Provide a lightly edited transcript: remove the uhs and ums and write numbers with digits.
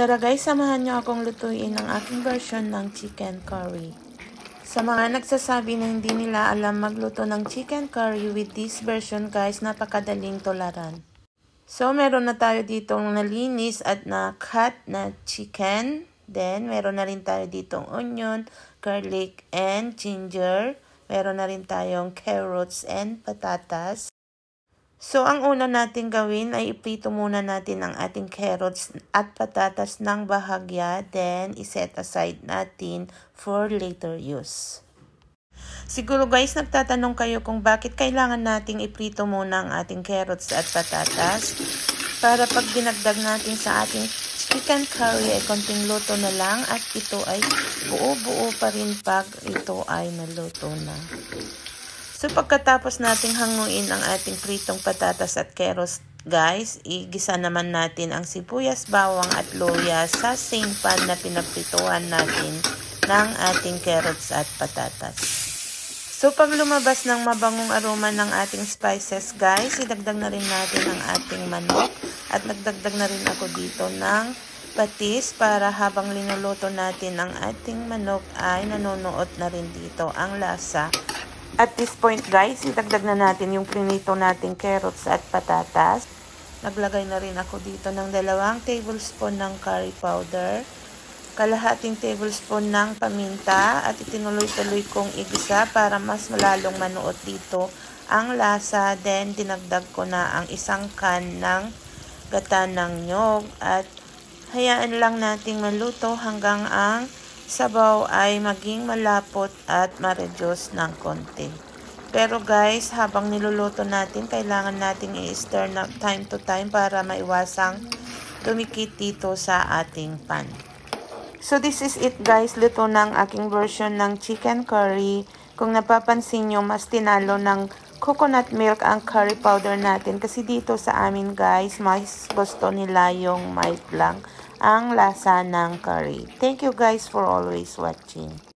Tara guys, samahan nyo akong lutuin ang aking version ng chicken curry. Sa mga nagsasabi na hindi nila alam magluto ng chicken curry with this version guys, napakadaling tularan. So meron na tayo ditong nalinis at na-cut na chicken. Then meron na rin tayo ditong onion, garlic, and ginger. Meron na rin tayong carrots and patatas. So, ang una natin gawin ay iprito muna natin ang ating carrots at patatas ng bahagya. Then, iset aside natin for later use. Siguro guys, nagtatanong kayo kung bakit kailangan nating iprito muna ang ating carrots at patatas. Para pag dinagdag natin sa ating chicken curry ay konting luto na lang at ito ay buo-buo pa rin pag ito ay naluto na. So, pagkatapos nating hanguin ang ating pritong patatas at carrots, guys, igisa naman natin ang sibuyas, bawang at luya sa same pan na pinagprituhan natin ng ating carrots at patatas. So, pag lumabas ng mabangong aroma ng ating spices, guys, idagdag na rin natin ang ating manok at nagdagdag na rin ako dito ng patis para habang linuluto natin ang ating manok ay nanonood na rin dito ang lasa. At this point guys, idagdag na natin yung prinito nating carrots at patatas. Naglagay na rin ako dito ng 2 tablespoon ng curry powder, kalahating tablespoon ng paminta at itinuloy-tuloy kong igisa para mas lalong manuot dito ang lasa. Then dinagdag ko na ang 1 can ng gata ng nyog at hayaan lang nating maluto hanggang ang sabaw ay maging malapot at ma-reduce ng konti. Pero guys, habang niluluto natin, kailangan nating i-stir na time to time para maiwasang tumikit dito sa ating pan. So this is it guys, luto ng aking version ng chicken curry. Kung napapansin nyo, mas tinalo ng coconut milk ang curry powder natin kasi dito sa amin guys, mas gusto nila yung mild lang ang lasa ng curry. Thank you guys for always watching.